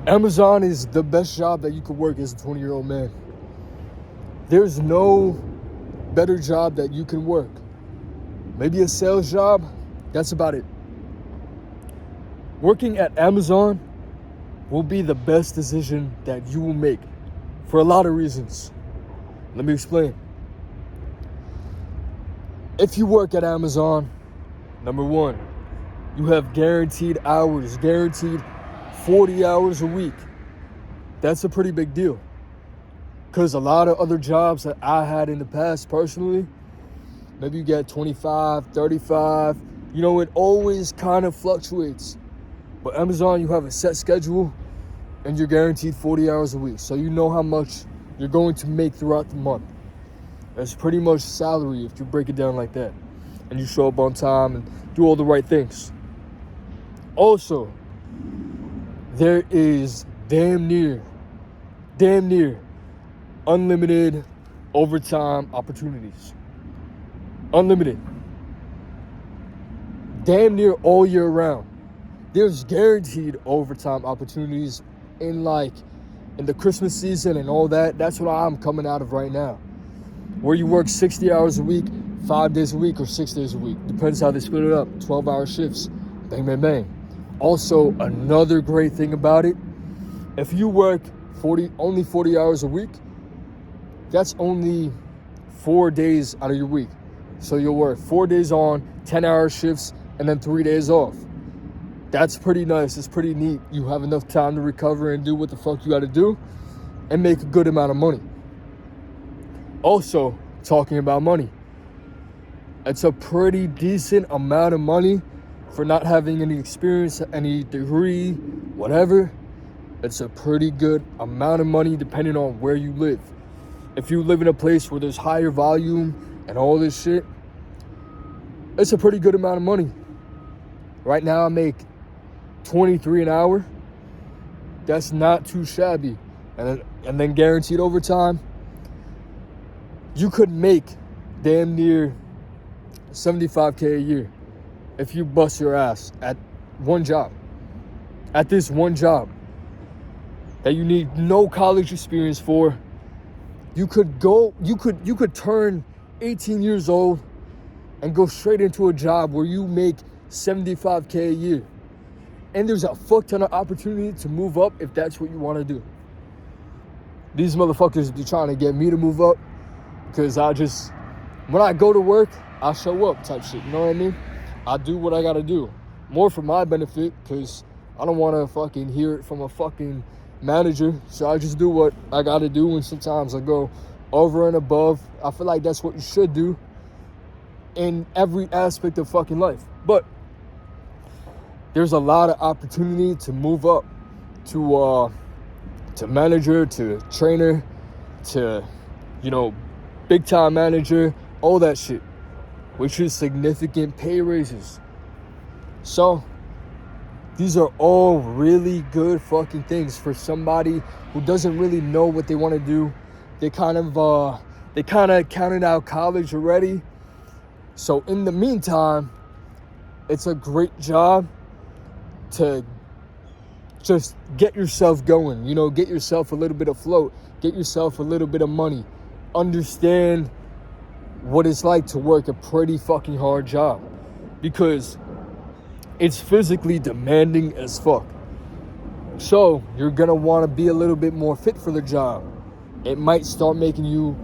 Amazon is the best job that you could work as a 20-year-old man. There's no better job that you can work. Maybe a sales job, that's about it. Working at Amazon will be the best decision that you will make for a lot of reasons. Let me explain. If you work at Amazon, number one, you have guaranteed hours, guaranteed 40 hours a week. That's a pretty big deal. Because a lot of other jobs that I had in the past personally, maybe you get 25, 35, it always kind of fluctuates. But Amazon, you have a set schedule and you're guaranteed 40 hours a week. So you know how much you're going to make throughout the month. That's pretty much salary if you break it down like that. And you show up on time and do all the right things. Also, there is damn near unlimited overtime opportunities. Unlimited. Damn near all year round. There's guaranteed overtime opportunities in the Christmas season and all that. That's what I'm coming out of right now. Where you work 60 hours a week, 5 days a week, or 6 days a week. Depends how they split it up. 12-hour shifts. Bang, bang, bang. Also, another great thing about it, if you work only 40 hours a week, that's only 4 days out of your week. So you'll work 4 days on, 10-hour shifts, and then 3 days off. That's pretty nice. It's pretty neat. You have enough time to recover and do what the fuck you got to do and make a good amount of money. Also, talking about money, it's a pretty decent amount of money for not having any experience, any degree, whatever. It's a pretty good amount of money depending on where you live. If you live in a place where there's higher volume and all this shit, it's a pretty good amount of money. Right now I make $23 an hour. That's not too shabby. And then guaranteed overtime. You could make damn near $75K a year if you bust your ass at one job. At this one job that you need no college experience for. You could turn 18 years old and go straight into a job where you make $75K a year. And there's a fuck ton of opportunity to move up if that's what you want to do. These motherfuckers be trying to get me to move up because when I go to work, I show up type shit, you know what I mean? I do what I gotta do. More for my benefit because I don't want to fucking hear it from a fucking manager. So I just do what I gotta do, and sometimes I go over and above. I feel like that's what you should do in every aspect of fucking life. But there's a lot of opportunity to move up to manager, to trainer, to, big time manager, all that shit, which is significant pay raises. So these are all really good fucking things for somebody who doesn't really know what they want to do. They kind of counted out college already. So in the meantime, it's a great job to just get yourself going, get yourself a little bit afloat, get yourself a little bit of money, understand what it's like to work a pretty fucking hard job because it's physically demanding as fuck. So you're gonna want to be a little bit more fit for the job. It might start make you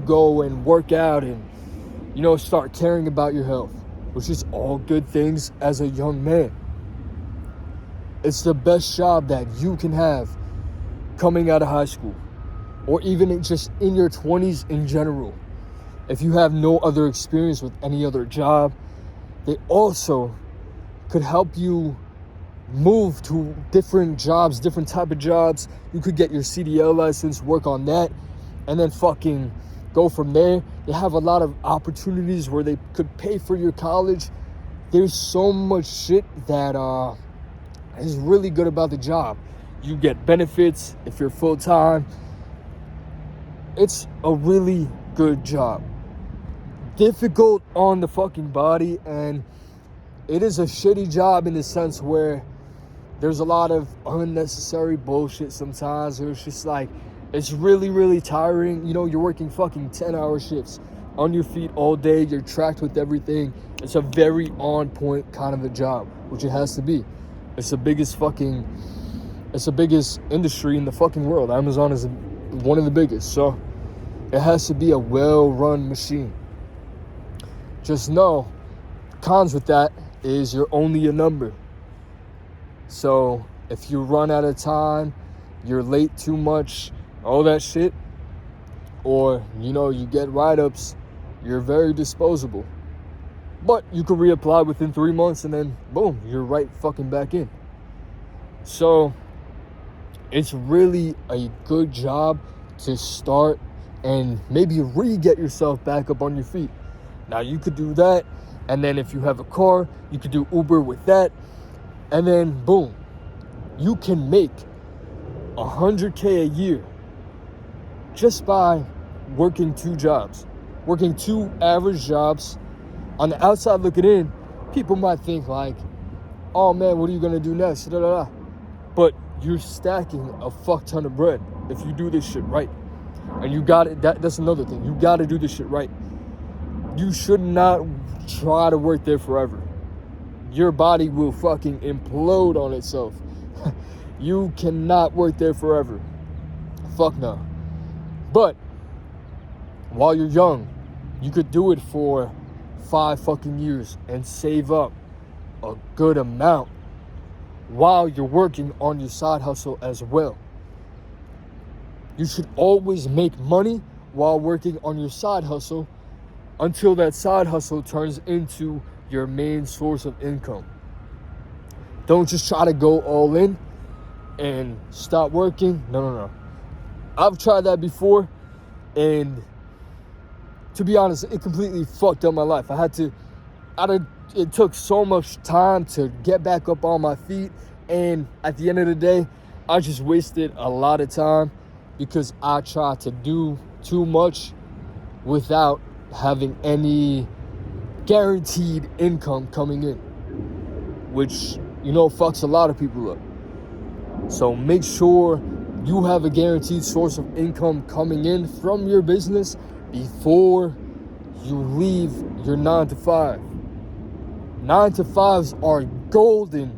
go and work out and, start caring about your health, which is all good things as a young man. It's the best job that you can have coming out of high school or even just in your 20s in general. If you have no other experience with any other job, they also could help you move to different jobs, different type of jobs. You could get your CDL license, work on that, and then fucking go from there. They have a lot of opportunities where they could pay for your college. There's so much shit that is really good about the job. You get benefits if you're full-time. It's a really good job. Difficult on the fucking body, and it is a shitty job in the sense where there's a lot of unnecessary bullshit sometimes. Or it's just like, it's really, really tiring. You know, you're working fucking 10-hour shifts on your feet all day. You're tracked with everything. It's a very on point kind of a job, which it has to be. It's the biggest industry in the fucking world. Amazon is one of the biggest. So it has to be a well-run machine. Just know, cons with that is you're only a number. So if you run out of time, you're late too much, all that shit, or, you know, you get write-ups, you're very disposable. But you can reapply within 3 months and then, boom, you're right fucking back in. So it's really a good job to start and maybe re-get yourself back up on your feet. Now, you could do that, and then if you have a car, you could do Uber with that, and then, boom, you can make $100K a year just by working 2 jobs, working 2 average jobs. On the outside looking in, people might think like, oh man, what are you gonna do next? Da, da, da. But you're stacking a fuck ton of bread if you do this shit right. And you got it. That's another thing. You got to do this shit right. You should not try to work there forever. Your body will fucking implode on itself. You cannot work there forever. Fuck no. But while you're young, you could do it for 5 fucking years and save up a good amount while you're working on your side hustle as well. You should always make money while working on your side hustle until that side hustle turns into your main source of income. Don't just try to go all in and stop working. No. I've tried that before, and to be honest, it completely fucked up my life. It took so much time to get back up on my feet, and at the end of the day, I just wasted a lot of time because I tried to do too much without having any guaranteed income coming in, which, you know, fucks a lot of people up. So make sure you have a guaranteed source of income coming in from your business before you leave your 9 to 5. 9 to 5s are golden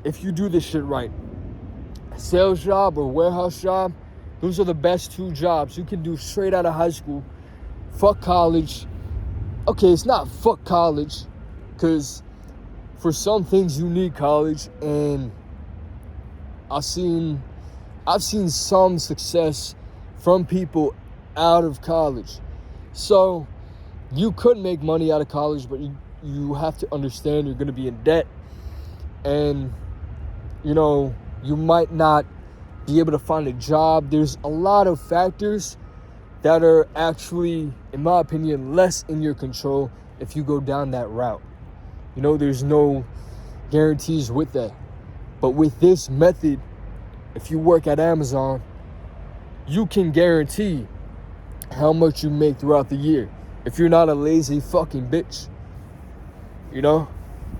if you do this shit right. A sales job or warehouse job, those are the best 2 jobs you can do straight out of high school. Fuck college. Okay, it's not fuck college, because for some things you need college, and I've seen some success from people out of college. So you could make money out of college, but you have to understand you're going to be in debt, and, you know, you might not be able to find a job. There's a lot of factors that are actually, in my opinion, less in your control if you go down that route. You know, there's no guarantees with that. But with this method, if you work at Amazon, you can guarantee how much you make throughout the year. If you're not a lazy fucking bitch, you know,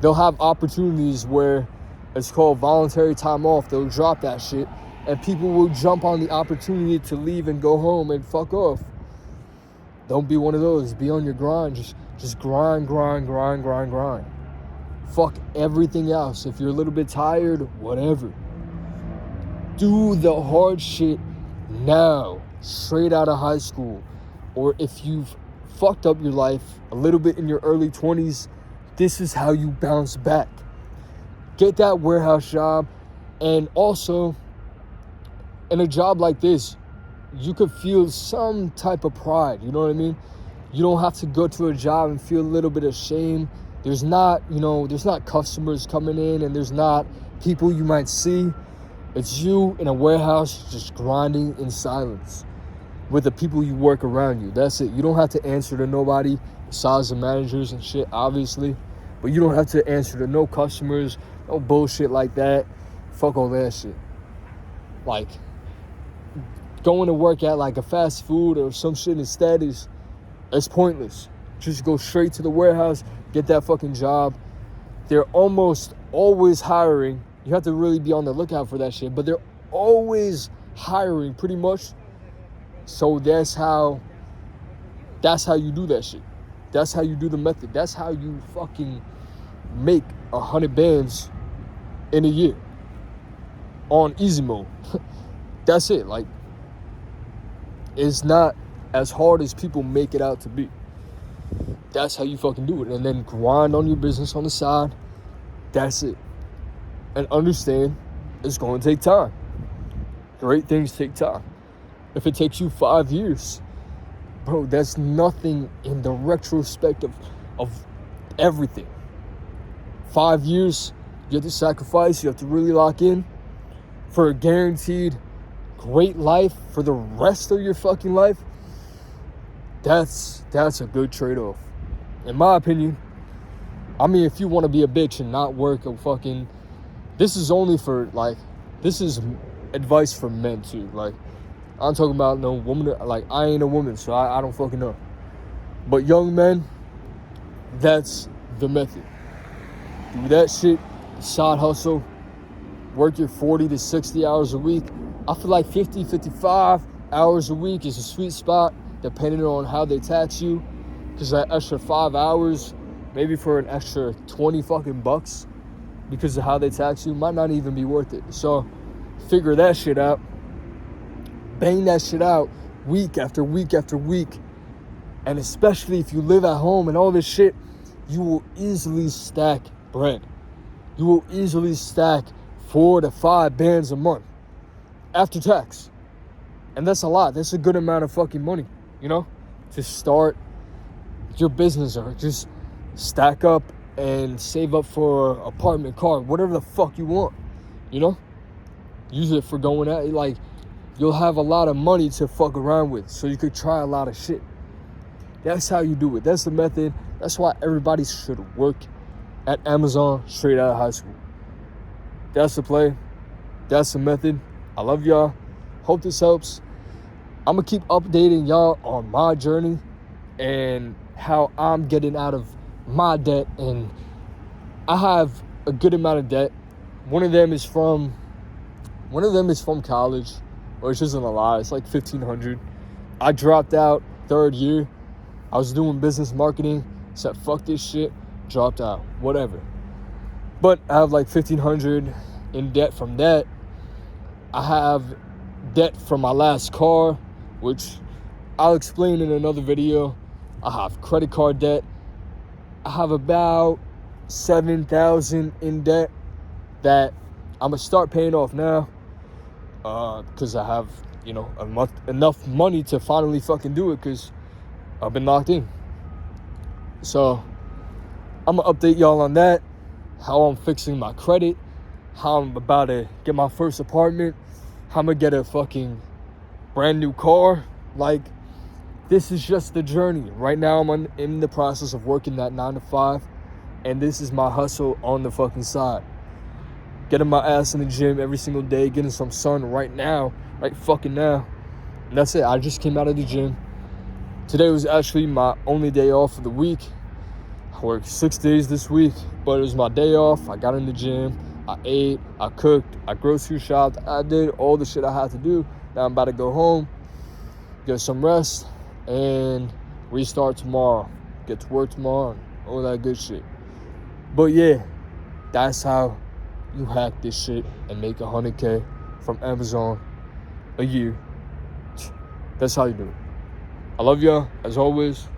they'll have opportunities where it's called voluntary time off. They'll drop that shit, and people will jump on the opportunity to leave and go home and fuck off. Don't be one of those. Be on your grind. Just grind. Fuck everything else. If you're a little bit tired, whatever. Do the hard shit now, straight out of high school. Or if you've fucked up your life a little bit in your early 20s, this is how you bounce back. Get that warehouse job. And also, in a job like this, you could feel some type of pride. You know what I mean? You don't have to go to a job and feel a little bit of shame. There's not customers coming in, and there's not people you might see. It's you in a warehouse just grinding in silence with the people you work around you. That's it. You don't have to answer to nobody besides the managers and shit, obviously. But you don't have to answer to no customers, no bullshit like that. Fuck all that shit. Like, going to work at like a fast food or some shit instead it's pointless. Just go straight to the warehouse, get that fucking job. They're almost always hiring You have to really be on the lookout for that shit. But they're always hiring pretty much. So that's how you do that shit. That's how you do the method. That's how you fucking make 100 bands in a year on easy mode. That's it. Like, it's not as hard as people make it out to be. That's how you fucking do it. And then grind on your business on the side. That's it. And understand it's going to take time. Great things take time. If it takes you 5 years, bro, that's nothing in the retrospect of everything. 5 years, you have to sacrifice, you have to really lock in for a guaranteed great life for the rest of your fucking life. That's a good trade-off. In my opinion. I mean, if you want to be a bitch and not work a fucking... This is only for, like... This is advice for men, too. Like, I'm talking about no woman... Like, I ain't a woman, so I don't fucking know. But young men, that's the method. Do that shit, side hustle, work your 40 to 60 hours a week. I feel like 50, 55 hours a week is a sweet spot, depending on how they tax you. Because that extra 5 hours, maybe for an extra 20 fucking bucks, because of how they tax you, might not even be worth it. So figure that shit out. Bang that shit out week after week after week. And especially if you live at home and all this shit, you will easily stack bread. You will easily stack 4 to 5 bands a month after tax. And that's a lot. That's a good amount of fucking money, you know, to start your business, or just stack up and save up for an apartment, car, whatever the fuck you want, you know? Use it for going out. Like, you'll have a lot of money to fuck around with, so you could try a lot of shit. That's how you do it. That's the method. That's why everybody should work at Amazon straight out of high school. That's the play. That's the method. I love y'all. Hope this helps. I'm going to keep updating y'all on my journey and how I'm getting out of my debt. And I have a good amount of debt. One of them is from college, which isn't a lot. It's like $1,500. I dropped out 3rd year. I was doing business marketing. Said, fuck this shit. Dropped out. Whatever. But I have like $1,500 in debt from that. I have debt from my last car, which I'll explain in another video. I have credit card debt. I have about $7,000 in debt that I'm gonna start paying off now, because I have, you know, enough money to finally fucking do it, because I've been locked in. So I'm gonna update y'all on that, how I'm fixing my credit, how I'm about to get my first apartment, how I'm gonna get a fucking brand new car. Like, this is just the journey. Right now I'm in the process of working that 9 to 5, and this is my hustle on the fucking side. Getting my ass in the gym every single day, getting some sun right fucking now. And that's it. I just came out of the gym. Today was actually my only day off of the week. I worked 6 days this week, but it was my day off. I got in the gym, I ate, I cooked, I grocery shopped, I did all the shit I had to do. Now I'm about to go home, get some rest, and restart tomorrow. Get to work tomorrow, and all that good shit. But yeah, that's how you hack this shit and make $100K from Amazon a year. That's how you do it. I love y'all, as always.